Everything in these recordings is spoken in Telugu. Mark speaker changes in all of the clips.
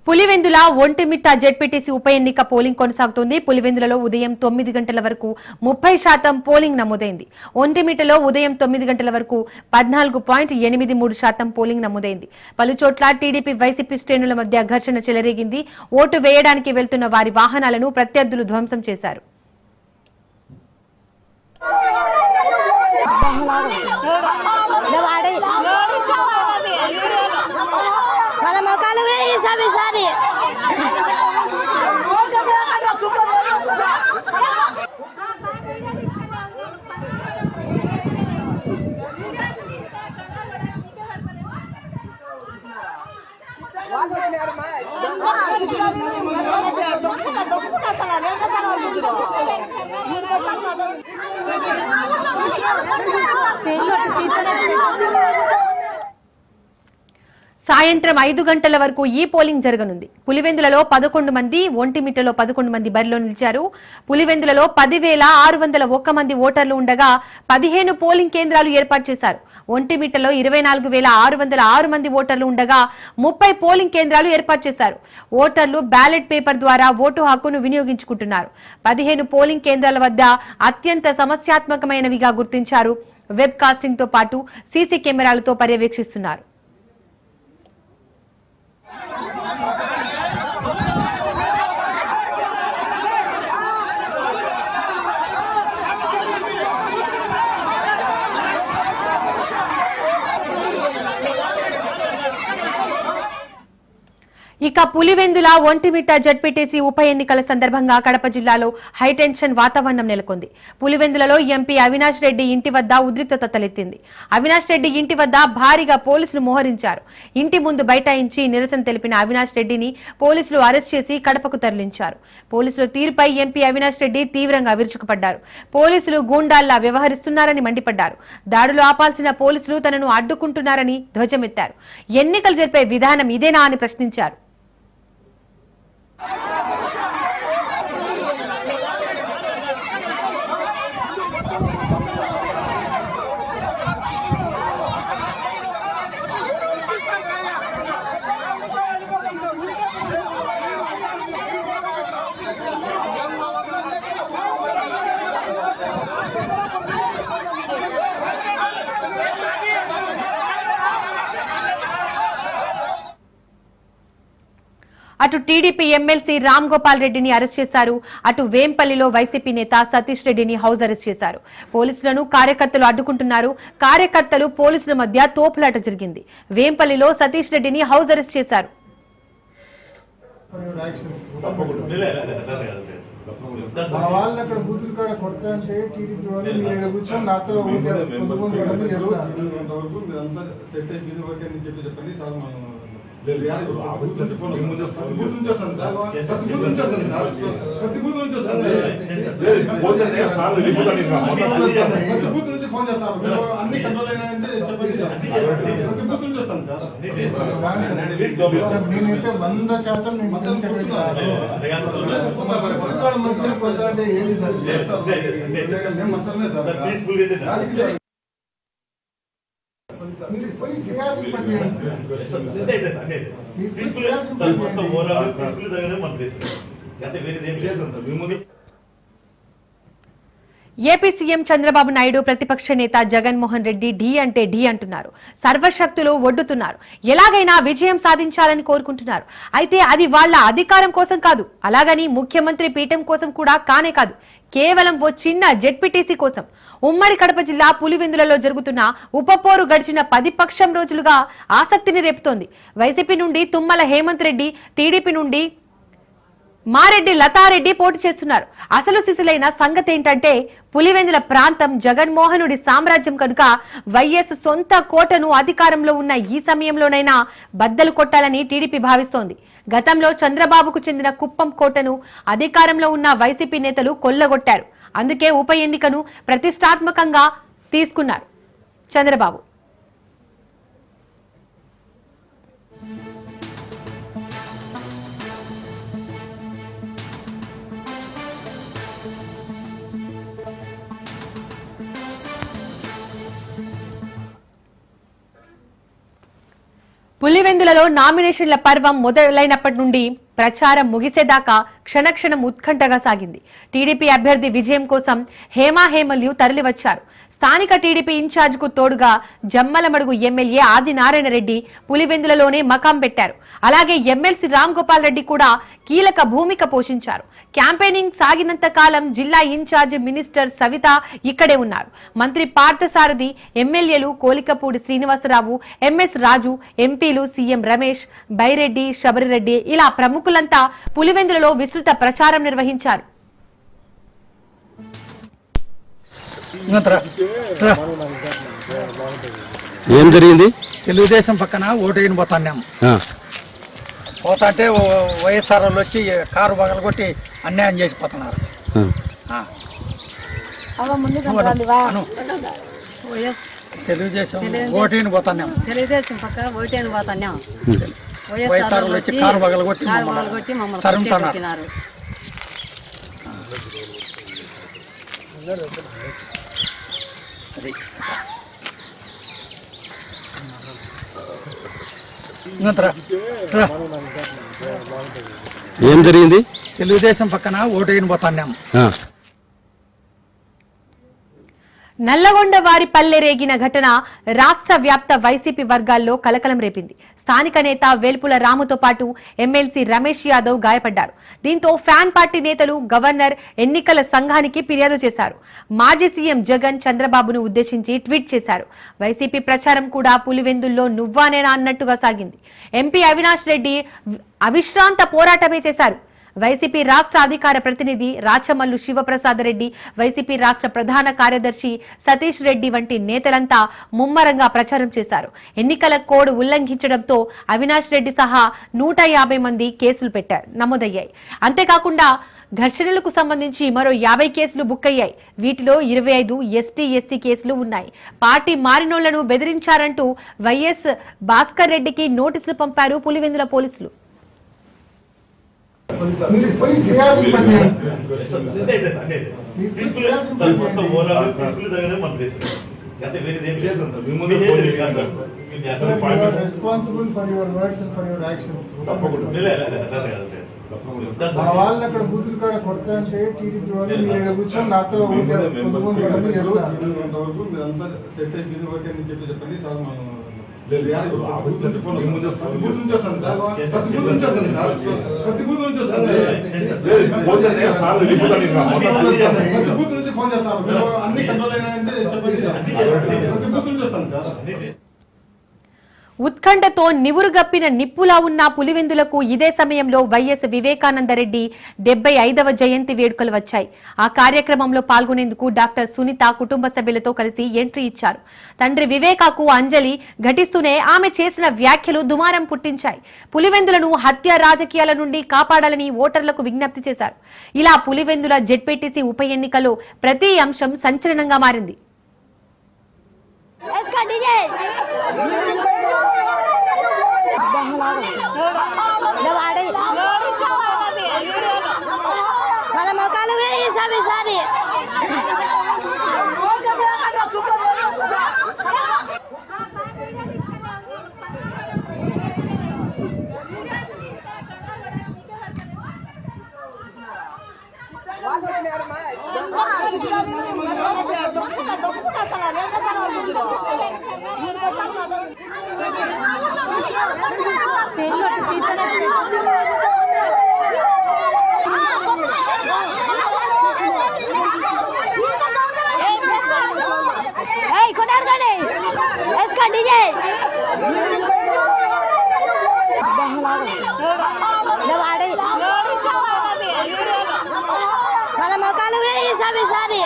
Speaker 1: పులివెందుల ఒంటిమిట్ట జెడ్పీటీసీ ఉప ఎన్నిక పోలింగ్ కొనసాగుతోంది. పులివెందులలో ఉదయం 9 గంటల వరకు 30% పోలింగ్ నమోదైంది. ఒంటిమిట్టలో ఉదయం 9 గంటల వరకు 14.83% పోలింగ్ నమోదైంది. పలుచోట్ల టీడీపీ వైసీపీ శ్రేణుల మధ్య ఘర్షణ చెలరేగింది. ఓటు వేయడానికి వెళ్తున్న వారి వాహనాలను ప్రత్యర్థులు ధ్వంసం చేశారు. సాయంత్రం 5 గంటల వరకు ఈ పోలింగ్ జరగనుంది. పులివెందులలో 11 మంది, ఒంటిమిట్టలో 11 మంది బరిలో నిలిచారు. పులివెందులలో 10,601 మంది ఓటర్లు ఉండగా 15 పోలింగ్ కేంద్రాలు ఏర్పాటు చేశారు. ఒంటిమిట్టలో 24,606 మంది ఓటర్లు ఉండగా 30 పోలింగ్ కేంద్రాలు ఏర్పాటు చేశారు. ఓటర్లు బ్యాలెట్ పేపర్ ద్వారా ఓటు హక్కును వినియోగించుకుంటున్నారు. 15 పోలింగ్ కేంద్రాల వద్ద అత్యంత సమస్యాత్మకమైనవిగా గుర్తించారు. వెబ్ కాస్టింగ్ తో పాటు సీసీ కెమెరాలతో పర్యవేక్షిస్తున్నారు. ఇక పులివెందుల ఒంటిమిట్ట జెడ్పీటీసీ ఉప ఎన్నికల సందర్భంగా కడప జిల్లాలో హైటెన్షన్ వాతావరణం నెలకొంది. పులివెందులలో ఎంపీ అవినాష్ రెడ్డి ఇంటి వద్ద ఉద్రిక్తత తలెత్తింది. అవినాష్ రెడ్డి ఇంటి వద్ద భారీగా పోలీసులు మోహరించారు. ఇంటి ముందు బైఠాయించి నిరసన తెలిపిన అవినాష్ రెడ్డిని పోలీసులు అరెస్ట్ చేసి కడపకు తరలించారు. పోలీసుల తీరుపై ఎంపీ అవినాష్ రెడ్డి తీవ్రంగా విరుచుకుపడ్డారు. పోలీసులు గూండాల్లా వ్యవహరిస్తున్నారని మండిపడ్డారు. దాడులు ఆపాల్సిన పోలీసులు తనను అడ్డుకుంటున్నారని ధ్వజమెత్తారు. ఎన్నికలు జరిపే విధానం ఇదేనా అని ప్రశ్నించారు. అటు టీడీపీ ఎమ్మెల్సీ రామ్ గోపాల్ రెడ్డిని అరెస్ట్ చేశారు. అటు వేంపల్లిలో వైసీపీ నేత సతీష్ రెడ్డిని హౌస్ అరెస్ట్ చేశారు. పోలీసులను కార్యకర్తలు అడ్డుకుంటున్నారు. కార్యకర్తలు పోలీసుల మధ్య తోపులాట జరిగింది. వేంపల్లిలో సతీష్ రెడ్డిని హౌస్ అరెస్ట్ చేశారు.
Speaker 2: నేనైతే 100%
Speaker 1: ఏపీ సీఎం చంద్రబాబు నాయుడు ప్రతిపక్ష నేత జగన్మోహన్ రెడ్డి ఢీ అంటే ఢీ అంటున్నారు. సర్వశక్తులు ఒడ్డుతున్నారు. ఎలాగైనా విజయం సాధించాలని కోరుకుంటున్నారు. అయితే అది వాళ్ల అధికారం కోసం కాదు, అలాగని ముఖ్యమంత్రి పీఠం కోసం కూడా కానే కాదు. కేవలం ఓ చిన్న జెడ్పీటీసీ కోసం. ఉమ్మడి కడప జిల్లా పులివెందులలో జరుగుతున్న ఉపపోరు గడిచిన 10 రోజులుగా ఆసక్తిని రేపుతోంది. వైసీపీ నుండి తుమ్మల హేమంత్ రెడ్డి, టీడీపీ నుండి మారెడ్డి లతారెడ్డి పోటీ చేస్తున్నారు. అసలు సిసలైన సంగతి ఏంటంటే పులివెందుల ప్రాంతం జగన్మోహనుడి సామ్రాజ్యం కనుక వైఎస్ సొంత కోటను అధికారంలో ఉన్న ఈ సమయంలోనైనా బద్దలు కొట్టాలని టీడీపీ భావిస్తోంది. గతంలో చంద్రబాబుకు చెందిన కుప్పం కోటను అధికారంలో ఉన్న వైసీపీ నేతలు కొల్లగొట్టారు. అందుకే ఉప ఎన్నికను ప్రతిష్టాత్మకంగా తీసుకున్నారు చంద్రబాబు. పులివెందులలో నామినేషన్ల పర్వం మొదలైనప్పటి నుండి ప్రచారం ముగిసేదాకా క్షణక్షణం ఉత్కంఠగా సాగింది. టీడీపీ అభ్యర్థి విజయం కోసం హేమాహేమల్యు తరలివచ్చారు. స్థానిక టీడీపీ ఇన్ఛార్జ్ కు తోడుగా జమ్మలమడుగు ఎమ్మెల్యే ఆదినారాయణ రెడ్డి పులివెందులలోనే మకాం పెట్టారు. అలాగే ఎమ్మెల్సీ రామ్ గోపాల్ రెడ్డి కూడా కీలక భూమిక పోషించారు. క్యాంపెయినింగ్ సాగినంత కాలం జిల్లా ఇన్ఛార్జ్ మినిస్టర్ సవిత ఇక్కడే ఉన్నారు. మంత్రి పార్థసారథి, ఎమ్మెల్యేలు కోలికపూడి శ్రీనివాసరావు, ఎంఎస్ రాజు, ఎంపీలు సీఎం రమేష్, బైరెడ్డి, శబరిరెడ్డి ఇలా ప్రముఖులంతా పులివెందులలో విస్తృత ప్రచారం నిర్వహించారు.
Speaker 3: ఏం జరిగింది?
Speaker 4: తెలుగుదేశం పక్కన ఓటేయని పోతాన్నాం. పోతాంటే వైఎస్ఆర్ వాళ్ళు వచ్చి కారు పగలగొట్టి అన్యాయం చేసిపోతున్నారు. తెలుగుదేశం ఓటేయని పోతాన్నాం.
Speaker 5: తెలుగుదేశం పక్క ఓటేని పోతాన్నాం.
Speaker 4: వైఎస్ఆర్ వాళ్ళు వచ్చి కారు పగలగొట్టి
Speaker 5: మమ్మల్ని
Speaker 4: తరుముతున్నారు. అది
Speaker 3: ఏం జరిగింది?
Speaker 4: తెలుగుదేశం పక్కన ఓటేయని పోతాన్నాం.
Speaker 1: నల్లగొండ వారి పల్లె రేగిన ఘటన రాష్ట్ర వ్యాప్త వైసీపీ వర్గాల్లో కలకలం రేపింది. స్థానిక నేత వేల్పుల రాముతో పాటు ఎమ్మెల్సీ రమేష్ యాదవ్ గాయపడ్డారు. దీంతో ఫ్యాన్ పార్టీ నేతలు గవర్నర్ ఎన్నికల సంఘానికి ఫిర్యాదు చేశారు. మాజీ సీఎం జగన్ చంద్రబాబును ఉద్దేశించి ట్వీట్ చేశారు. వైసీపీ ప్రచారం కూడా పులివెందుల్లో నువ్వానేనా అన్నట్టుగా సాగింది. ఎంపీ అవినాష్ రెడ్డి అవిశ్రాంత పోరాటమే చేశారు. వైసీపీ రాష్ట్ర అధికార ప్రతినిధి రాచమల్లు శివప్రసాద్ రెడ్డి, వైసీపీ రాష్ట్ర ప్రధాన కార్యదర్శి సతీష్ రెడ్డి వంటి నేతలంతా ముమ్మరంగా ప్రచారం చేశారు. ఎన్నికల కోడ్ ఉల్లంఘించడంతో అవినాష్ రెడ్డి సహా 150 మంది కేసులు నమోదయ్యాయి. అంతేకాకుండా ఘర్షణలకు సంబంధించి మరో 50 కేసులు బుక్ అయ్యాయి. వీటిలో 25 ఎస్టీ ఎస్సీ కేసులు ఉన్నాయి. పార్టీ మారినోళ్లను బెదిరించారంటూ వైఎస్ భాస్కర్ రెడ్డికి నోటీసులు పంపారు పులివెందుల పోలీసులు.
Speaker 2: మీరు పోయి చేయాల్సిన పని చేయండి. Responsible for your words and for your actions. మా వాళ్ళని అక్కడ బూతులు కాడ కొడతా అంటే టీడీపీ వాళ్ళు మీరు ఇక్కడ కూర్చొని నాతో చేస్తారు.
Speaker 1: ఉత్కంఠతో నివురుగప్పిన నిప్పులా ఉన్న పులివెందులకు ఇదే సమయంలో వైఎస్ వివేకానందరెడ్డి 75వ జయంతి వేడుకలు వచ్చాయి. ఆ కార్యక్రమంలో పాల్గొనేందుకు డాక్టర్ సునీత కుటుంబ సభ్యులతో కలిసి ఎంట్రీ ఇచ్చారు. తండ్రి వివేకాకు అంజలి ఘటిస్తూనే ఆమె చేసిన వ్యాఖ్యలు దుమారం పుట్టించాయి. పులివెందులను హత్య రాజకీయాల నుండి కాపాడాలని ఓటర్లకు విజ్ఞప్తి చేశారు. ఇలా పులివెందుల జెడ్పీటీసీ ఉప ఎన్నికలో ప్రతి అంశం సంచలనంగా మారింది.
Speaker 6: మన మొక్కలు కూడా తీసాం ఈసారి. కొట్టాడుకోండి వేసుకో డీజే. మన మొక్కలు కూడా తీసాం ఈసారి.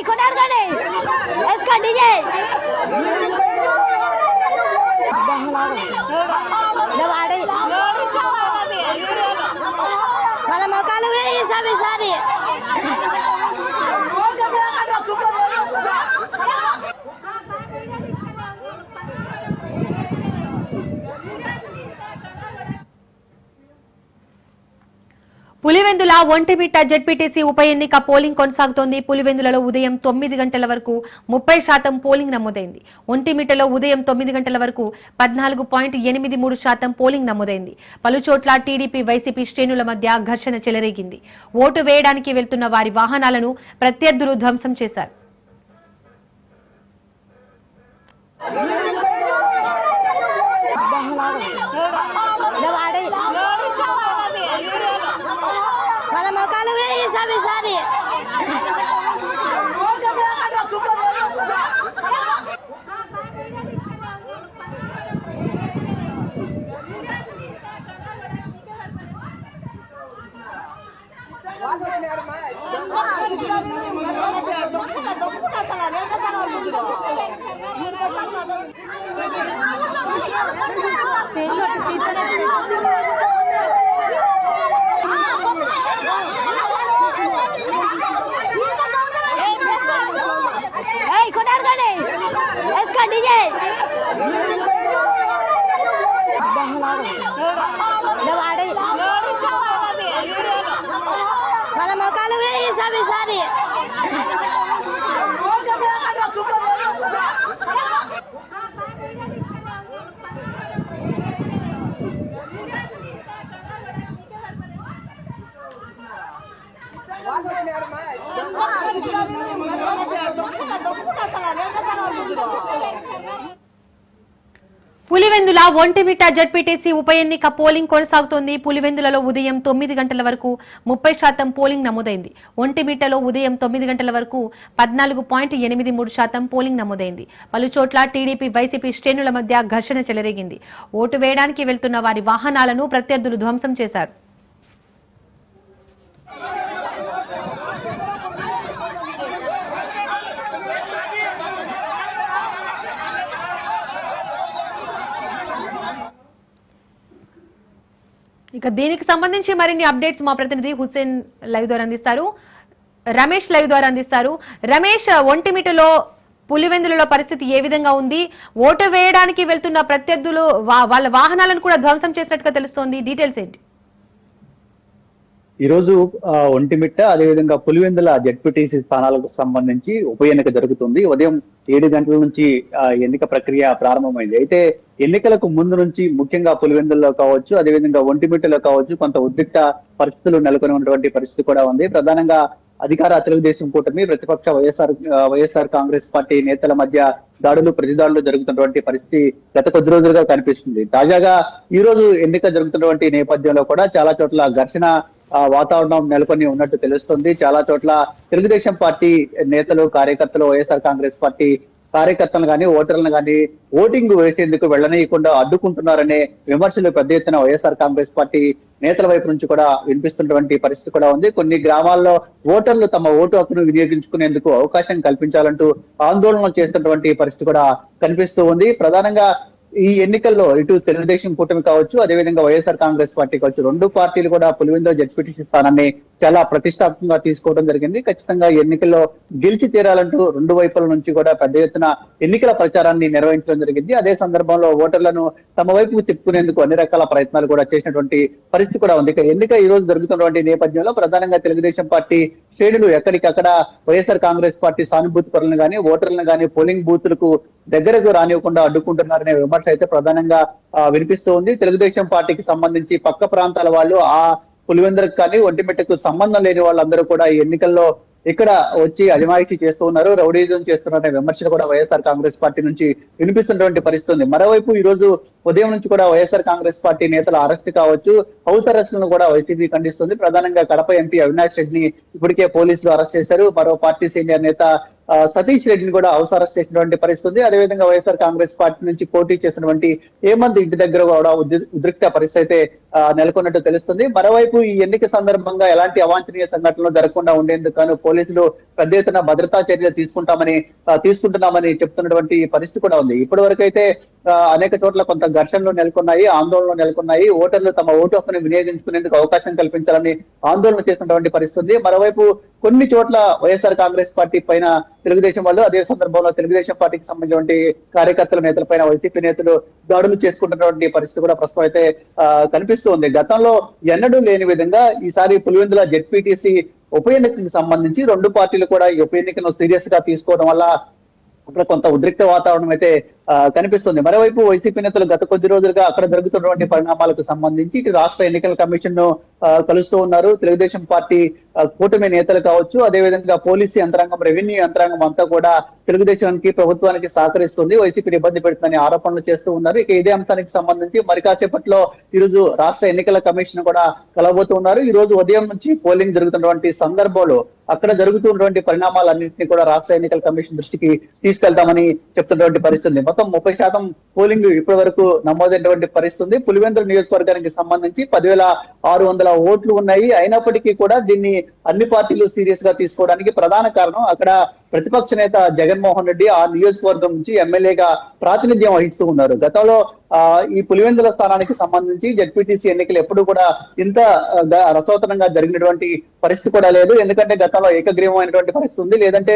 Speaker 6: కొట్టాడుకోండి వేసుకో డీజే. మన మొక్కలు కూడా తీసాం ఈసారి.
Speaker 1: పులివెందుల ఒంటిమిట్ట జెడ్పీటీసీ ఉప ఎన్నిక పోలింగ్ కొనసాగుతోంది. పులివెందులలో ఉదయం 9 గంటల వరకు 30% పోలింగ్ నమోదైంది. ఒంటిమిట్టలో ఉదయం 9 గంటల వరకు 14.83% పోలింగ్ నమోదైంది. పలుచోట్ల టీడీపీ వైసీపీ శ్రేణుల మధ్య ఘర్షణ చెలరేగింది. ఓటు వేయడానికి వెళ్తున్న వారి వాహనాలను ప్రత్యర్థులు ధ్వంసం చేశారు.
Speaker 6: మన మొక్కలు కూడా తీసాం ఈసారి. కొట్టాడుకోండి ఎస్కా డీజే. మన మొక్కలు కూడా తీసాం ఈసారి.
Speaker 1: పులివెందుల ఒంటిమిట్ట జెడ్పీటీసీ ఉప ఎన్నిక పోలింగ్ కొనసాగుతోంది. పులివెందులలో ఉదయం 9 గంటల వరకు 30% పోలింగ్ నమోదైంది. ఒంటిమిట్టలో ఉదయం 9 గంటల వరకు 14.83% పోలింగ్ నమోదైంది. పలుచోట్ల టీడీపీ వైసీపీ శ్రేణుల మధ్య ఘర్షణ చెలరేగింది. ఓటు వేయడానికి వెళ్తున్న వారి వాహనాలను ప్రత్యర్థులు ధ్వంసం చేశారు. ఇక దీనికి సంబంధించి మరిన్ని అప్డేట్స్ మా ప్రతినిధి హుస్సేన్ లైవ్ ద్వారా అందిస్తారు. రమేష్ లైవ్ ద్వారా అందిస్తారు. రమేష్, ఒంటిమిట్టలో పులివెందులలో పరిస్థితి ఏ విధంగా ఉంది? ఓటు వేయడానికి వెళ్తున్న ప్రత్యర్థులు వాళ్ళ వాహనాలను కూడా ధ్వంసం చేసినట్టుగా తెలుస్తోంది. డీటెయిల్స్ ఏంటి?
Speaker 3: ఈ రోజు ఒంటిమిట్ట అదేవిధంగా పులివెందుల జెడ్పీటీసీ స్థానాలకు సంబంధించి ఉప ఎన్నిక జరుగుతుంది. ఉదయం 7 గంటల నుంచి ఎన్నిక ప్రక్రియ ప్రారంభమైంది. అయితే ఎన్నికలకు ముందు నుంచి ముఖ్యంగా పులివెందుల్లో కావచ్చు, అదేవిధంగా ఒంటిమిట్టలో కావచ్చు, కొంత ఉద్రిక్త పరిస్థితులు నెలకొని ఉన్నటువంటి పరిస్థితి కూడా ఉంది. ప్రధానంగా అధికార తెలుగుదేశం కూటమి, ప్రతిపక్ష వైఎస్ఆర్ కాంగ్రెస్ పార్టీ నేతల మధ్య దాడులు ప్రతిదాడులు జరుగుతున్నటువంటి పరిస్థితి గత కొద్ది రోజులుగా కనిపిస్తుంది. తాజాగా ఈ రోజు ఎన్నిక జరుగుతున్నటువంటి నేపథ్యంలో కూడా చాలా చోట్ల ఘర్షణ వాతావరణం నెలకొని ఉన్నట్టు తెలుస్తుంది. చాలా చోట్ల తెలుగుదేశం పార్టీ నేతలు, కార్యకర్తలు, వైఎస్ఆర్ కాంగ్రెస్ పార్టీ కార్యకర్తలను కానీ ఓటర్లను కానీ ఓటింగ్ వేసేందుకు వెళ్లనీయకుండా అడ్డుకుంటున్నారనే విమర్శలు పెద్ద ఎత్తున వైఎస్ఆర్ కాంగ్రెస్ పార్టీ నేతల వైపు నుంచి కూడా వినిపిస్తున్నటువంటి పరిస్థితి కూడా ఉంది. కొన్ని గ్రామాల్లో ఓటర్లు తమ ఓటు హక్కును వినియోగించుకునేందుకు అవకాశం కల్పించాలంటూ ఆందోళన చేస్తున్నటువంటి పరిస్థితి కూడా కనిపిస్తూ ఉంది. ప్రధానంగా ఈ ఎన్నికల్లో ఇటు తెలుగుదేశం కూటమి కావచ్చు, అదేవిధంగా వైఎస్ఆర్ కాంగ్రెస్ పార్టీ కావచ్చు, రెండు పార్టీలు కూడా పులివెందుల జెడ్పీటీసీ స్థానాన్ని చాలా ప్రతిష్టాత్మకంగా తీసుకోవడం జరిగింది. ఖచ్చితంగా ఎన్నికల్లో గెలిచి తీరాలంటూ రెండు వైపుల నుంచి కూడా పెద్ద ఎత్తున ఎన్నికల ప్రచారాన్ని నిర్వహించడం జరిగింది. అదే సందర్భంలో ఓటర్లను తమ వైపుకు తిప్పుకునేందుకు అన్ని రకాల ప్రయత్నాలు కూడా చేసినటువంటి పరిస్థితి కూడా ఉంది. ఎన్నిక ఈ రోజు జరుగుతున్నటువంటి నేపథ్యంలో ప్రధానంగా తెలుగుదేశం పార్టీ శ్రేణులు ఎక్కడికక్కడ వైఎస్ఆర్ కాంగ్రెస్ పార్టీ సానుభూతి పరులను కానీ ఓటర్లను కానీ పోలింగ్ బూత్లకు దగ్గరకు రానివ్వకుండా అడ్డుకుంటున్నారనే విమర్శ అయితే ప్రధానంగా వినిపిస్తూ ఉంది. తెలుగుదేశం పార్టీకి సంబంధించి పక్క ప్రాంతాల వాళ్ళు ఆ పులివెందులకు కానీ ఒంటిమిట్టకు సంబంధం లేని వాళ్ళందరూ కూడా ఈ ఎన్నికల్లో ఇక్కడ వచ్చి అజమాయిషీ చేస్తూ ఉన్నారు, రౌడీజం చేస్తున్నారనే విమర్శలు కూడా వైఎస్ఆర్ కాంగ్రెస్ పార్టీ నుంచి వినిపిస్తున్నటువంటి పరిస్థితి ఉంది. మరోవైపు ఈ రోజు ఉదయం నుంచి కూడా వైఎస్ఆర్ కాంగ్రెస్ పార్టీ నేతల అరెస్ట్ కావచ్చు, హౌస్ అరెస్టులను కూడా వైసీపీ ఖండిస్తుంది. ప్రధానంగా కడప ఎంపీ అవినాష్ రెడ్డిని ఇప్పటికే పోలీసులు అరెస్ట్ చేశారు. మరో పార్టీ సీనియర్ నేత సతీష్ రెడ్డిని కూడా హౌస్ అరెస్ట్ చేసినటువంటి పరిస్థితి. అదేవిధంగా వైఎస్ఆర్ కాంగ్రెస్ పార్టీ నుంచి పోటీ చేసినటువంటి హేమంత్ ఇంటి దగ్గర కూడా ఉద్రిక్త పరిస్థితి అయితే నెలకొన్నట్టు తెలుస్తుంది. మరోవైపు ఈ ఎన్నిక సందర్భంగా ఎలాంటి అవాంఛనీయ సంఘటనలు జరగకుండా ఉండేందుకు పోలీసులు పెద్ద ఎత్తున భద్రతా చర్యలు తీసుకుంటున్నామని చెప్తున్నటువంటి పరిస్థితి కూడా ఉంది. ఇప్పటి వరకు అయితే అనేక చోట్ల కొంత ఘర్షణలు నెలకొన్నాయి, ఆందోళనలు నెలకొన్నాయి. ఓటర్లు తమ ఓటు హక్కును వినియోగించుకునేందుకు అవకాశం కల్పించాలని ఆందోళన చేసినటువంటి పరిస్థితి. మరోవైపు కొన్ని చోట్ల వైఎస్ఆర్ కాంగ్రెస్ పార్టీ పైన తెలుగుదేశం వాళ్ళు, అదే సందర్భంలో తెలుగుదేశం పార్టీకి సంబంధించినటువంటి కార్యకర్తల నేతలపైన వైసీపీ నేతలు దాడులు చేసుకుంటున్నటువంటి పరిస్థితి కూడా ప్రస్తుతం అయితే కనిపిస్తూ ఉంది. గతంలో ఎన్నడూ లేని విధంగా ఈసారి పులివెందుల జెడ్పీటీసీ ఉప ఎన్నికకి సంబంధించి రెండు పార్టీలు కూడా ఈ ఉప ఎన్నికను సీరియస్ గా తీసుకోవడం వల్ల అక్కడ కొంత ఉద్రిక్త వాతావరణం అయితే కనిపిస్తుంది. మరోవైపు వైసీపీ నేతలు గత కొద్ది రోజులుగా అక్కడ జరుగుతున్నటువంటి పరిణామాలకు సంబంధించి ఇటు రాష్ట్ర ఎన్నికల కమిషన్ ను కలుస్తూ ఉన్నారు. తెలుగుదేశం పార్టీ కూటమి నేతలు కావచ్చు, అదేవిధంగా పోలీసు యంత్రాంగం, రెవెన్యూ యంత్రాంగం అంతా కూడా తెలుగుదేశానికి, ప్రభుత్వానికి సహకరిస్తుంది, వైసీపీని ఇబ్బంది పెడుతుందని ఆరోపణలు చేస్తూ ఉన్నారు. ఇక ఇదే అంశానికి సంబంధించి మరి కాసేపట్లో ఈరోజు రాష్ట్ర ఎన్నికల కమిషన్ కూడా కలవబోతున్నారు. ఈ రోజు ఉదయం నుంచి పోలింగ్ జరుగుతున్నటువంటి సందర్భంలో అక్కడ జరుగుతున్నటువంటి పరిణామాలన్నింటినీ కూడా రాష్ట్ర ఎన్నికల కమిషన్ దృష్టికి తీసుకెళ్తామని చెప్తున్నటువంటి పరిస్థితి. మొత్తం 30% పోలింగ్ ఇప్పటి వరకు నమోదైనటువంటి పరిస్థితి. పులివెందుల నియోజకవర్గానికి సంబంధించి 10,600 ఓట్లు ఉన్నాయి. అయినప్పటికీ కూడా దీన్ని అన్ని పార్టీలు సీరియస్ గా తీసుకోవడానికి ప్రధాన కారణం అక్కడ ప్రతిపక్ష నేత జగన్మోహన్ రెడ్డి ఆ నియోజకవర్గం నుంచి ఎమ్మెల్యేగా ప్రాతినిధ్యం వహిస్తూ ఉన్నారు. గతంలో ఈ పులివెందుల స్థానానికి సంబంధించి జెడ్పీటీసీ ఎన్నికలు ఎప్పుడు కూడా ఇంత రసవతనంగా జరిగినటువంటి పరిస్థితి కూడా లేదు. ఎందుకంటే గతంలో ఏకగ్రీవమైనటువంటి పరిస్థితి ఉంది, లేదంటే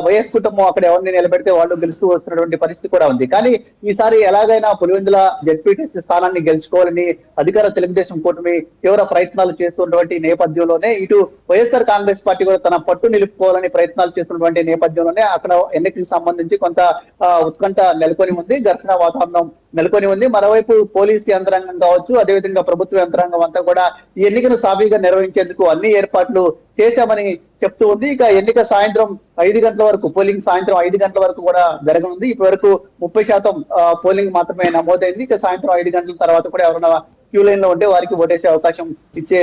Speaker 3: వైఎస్ కుటుంబం అక్కడ ఎవరిని నిలబెడితే వాళ్ళు గెలుస్తూ వస్తున్నటువంటి పరిస్థితి కూడా ఉంది. కానీ ఈసారి ఎలాగైనా పులివెందుల జెడ్పీటీసీ స్థానాన్ని గెలుచుకోవాలని అధికార తెలుగుదేశం కూటమి తీవ్ర ప్రయత్నాలు చేస్తున్నటువంటి నేపథ్యంలోనే ఇటు వైఎస్ఆర్ కాంగ్రెస్ పార్టీ కూడా తన పట్టు నిలుపుకోవాలని ప్రయత్నాలు చేస్తున్నటువంటి నేపథ్యంలోనే అక్కడ ఎన్నికలకు సంబంధించి కొంత ఉత్కంఠ నెలకొని ఉంది, ఘర్షణ వాతావరణం నెలకొని ఉంది. మరోవైపు పోలీసు యంత్రాంగం కావచ్చు, అదేవిధంగా ప్రభుత్వ యంత్రాంగం అంతా కూడా ఈ ఎన్నికను సాఫీగా నిర్వహించేందుకు అన్ని ఏర్పాట్లు చేశామని చెప్తూ ఉంది. ఇక ఎన్నిక సాయంత్రం 5 గంటల వరకు, పోలింగ్ సాయంత్రం 5 గంటల వరకు కూడా జరగనుంది. ఇప్పటి వరకు 30% పోలింగ్ మాత్రమే నమోదైంది. ఇక సాయంత్రం 5 గంటల తర్వాత కూడా ఎవరైనా క్యూ లైన్ లో ఉంటే వారికి ఓటేసే అవకాశం ఇచ్చే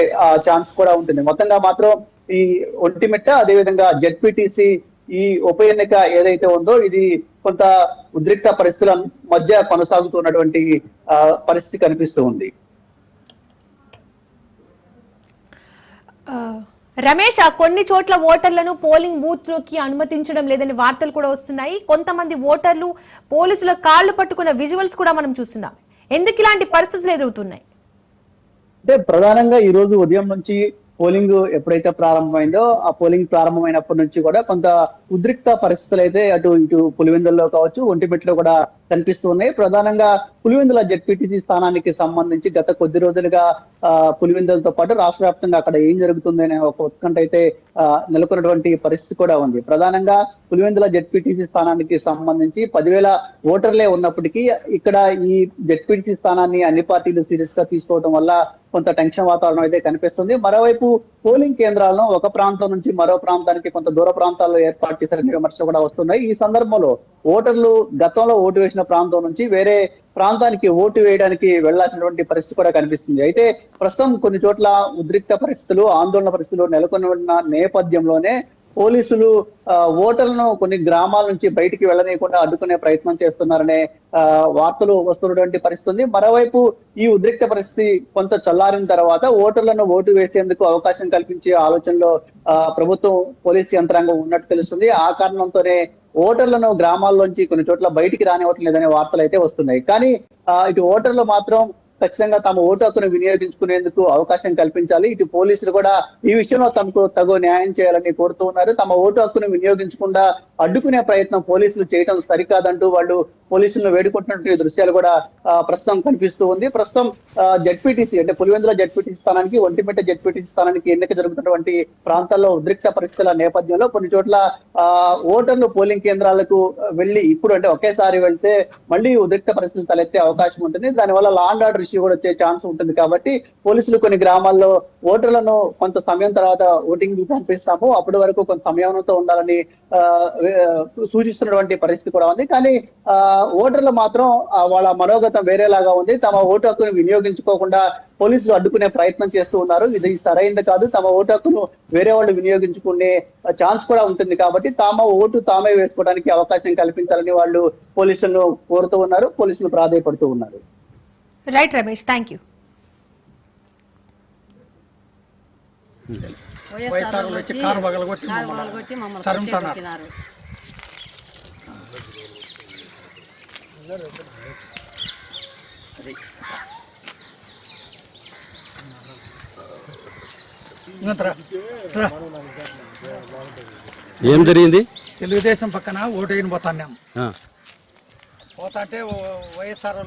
Speaker 3: ఛాన్స్ కూడా ఉంటుంది. మొత్తంగా మాత్రం ఈ ఒంటిమిట్ట, అదేవిధంగా జెడ్పీటీసీ ఈ ఉప ఎన్నిక ఏదైతే ఉందో ఇది కొంత ఉద్రిక్త పరిస్థితుల మధ్య కొనసాగుతున్నటువంటి పరిస్థితి కనిపిస్తూ ఉంది.
Speaker 1: రమేష్, కొన్ని చోట్ల ఓటర్లను పోలింగ్ బూత్ లోకి అనుమతించడం లేదని వార్తలు కూడా వస్తున్నాయి. కొంతమంది ఓటర్లు పోలీసుల కాళ్లు పట్టుకున్న విజువల్స్ కూడా మనం చూస్తున్నాం. ఎందుకు ఇలాంటి పరిస్థితులు ఎదురవుతున్నాయి?
Speaker 3: అంటే ప్రధానంగా ఈ రోజు ఉదయం నుంచి పోలింగ్ ఎప్పుడైతే ప్రారంభమైందో ఆ పోలింగ్ ప్రారంభమైనప్పటి నుంచి కూడా కొంత ఉద్రిక్త పరిస్థితులు అయితే అటు ఇటు పులివెందుల్లో కావచ్చు, ఒంటిమిట్టలో కూడా కనిపిస్తూ ఉన్నాయి. ప్రధానంగా పులివెందుల జెడ్పీటీసీ స్థానానికి సంబంధించి గత కొద్ది రోజులుగా పులివెందులతో పాటు రాష్ట్ర వ్యాప్తంగా అక్కడ ఏం జరుగుతుంది అనే ఒక ఉత్కంఠ అయితే నెలకొన్నటువంటి పరిస్థితి కూడా ఉంది. ప్రధానంగా పులివెందుల జెడ్పీటీసీ స్థానానికి సంబంధించి 10,000 ఓటర్లే ఉన్నప్పటికీ ఇక్కడ ఈ జెడ్పీటీసీ స్థానాన్ని అన్ని పార్టీలు సీరియస్ గా తీసుకోవడం వల్ల కొంత టెన్షన్ వాతావరణం అయితే కనిపిస్తుంది. మరోవైపు పోలింగ్ కేంద్రాలను ఒక ప్రాంతం నుంచి మరో ప్రాంతానికి కొంత దూర ప్రాంతాల్లో ఏర్పాటు చేసిన విమర్శలు కూడా వస్తున్నాయి. ఈ సందర్భంలో ఓటర్లు గతంలో ఓటు వేసిన ప్రాంతం నుంచి వేరే ప్రాంతానికి ఓటు వేయడానికి వెళ్లాల్సినటువంటి పరిస్థితి కూడా కనిపిస్తుంది. అయితే ప్రస్తుతం కొన్ని చోట్ల ఉద్రిక్త పరిస్థితులు, ఆందోళన పరిస్థితులు నెలకొని ఉన్న నేపథ్యంలోనే పోలీసులు ఓటర్లను కొన్ని గ్రామాల నుంచి బయటికి వెళ్ళనీయకుండా అడ్డుకునే ప్రయత్నం చేస్తున్నారనే వార్తలు వస్తున్నటువంటి పరిస్థితి. మరోవైపు ఈ ఉద్రిక్త పరిస్థితి కొంత చల్లారిన తర్వాత ఓటర్లను ఓటు వేసేందుకు అవకాశం కల్పించే ఆలోచనలో ప్రభుత్వం, పోలీసు యంత్రాంగం ఉన్నట్టు తెలుస్తుంది. ఆ కారణంతోనే ఓటర్లను గ్రామాల్లోంచి కొన్ని చోట్ల బయటికి రానివ్వటం లేదనే వార్తలు అయితే వస్తున్నాయి. కానీ ఇటు ఓటర్లు మాత్రం ఖచ్చితంగా తమ ఓటు హక్కును వినియోగించుకునేందుకు అవకాశం కల్పించాలి. ఇటు పోలీసులు కూడా ఈ విషయంలో తమకు తగు న్యాయం చేయాలని కోరుతూ ఉన్నారు. తమ ఓటు హక్కును వినియోగించకుండా అడ్డుకునే ప్రయత్నం పోలీసులు చేయడం సరికాదంటూ వాళ్ళు పోలీసులను వేడుకుంటున్నటువంటి దృశ్యాలు కూడా ప్రస్తుతం కనిపిస్తూ ఉంది. ప్రస్తుతం జెడ్పీటీసీ అంటే పులివెందుల జెడ్పీటీసీ స్థానానికి, ఒంటిమిట్ట జెడ్పీటీసీ స్థానానికి ఎన్నిక జరుగుతున్నటువంటి ప్రాంతాల్లో ఉద్రిక్త పరిస్థితుల నేపథ్యంలో కొన్ని చోట్ల ఓటర్లు పోలింగ్ కేంద్రాలకు వెళ్లి ఇప్పుడు అంటే ఒకేసారి వెళ్తే మళ్ళీ ఉద్రిక్త పరిస్థితులు తలెత్తే అవకాశం ఉంటుంది. దానివల్ల లా అండ్ ఆర్డర్ ఇష్యూ కూడా వచ్చే ఛాన్స్ ఉంటుంది కాబట్టి పోలీసులు కొన్ని గ్రామాల్లో ఓటర్లను కొంత సమయం తర్వాత ఓటింగ్ పంపిస్తాము, అప్పటి వరకు కొంత సమయంతో ఉండాలని సూచిస్తున్నటువంటి పరిస్థితి కూడా ఉంది. కానీ ఓటర్లు మాత్రం వాళ్ళ మనోగతం వేరేలాగా ఉంది. తమ ఓటు హక్కును వినియోగించుకోకుండా పోలీసులు అడ్డుకునే ప్రయత్నం చేస్తూ ఉన్నారు. ఇది సరైనది కాదు, తమ ఓటు హక్కును వేరే వాళ్ళు వినియోగించుకునే ఛాన్స్ కూడా ఉంటుంది కాబట్టి తమ ఓటు తామే వేసుకోవడానికి అవకాశం కల్పించాలని వాళ్ళు పోలీసులను కోరుతూ ఉన్నారు, పోలీసులు ప్రాధాయపడుతూ ఉన్నారు.
Speaker 1: Right Ramesh, thank you.
Speaker 4: YSR వచ్చి కారు పగలగొట్టి
Speaker 5: మమ్మల్ని
Speaker 4: తరుముతున్నారు.
Speaker 5: వచ్చినారు.
Speaker 7: ఏం జరిగింది?
Speaker 4: తెలుగుదేశం పక్కన ఓటు వేయని పోతాన్నాం. పోతా అంటే వైఎస్ఆర్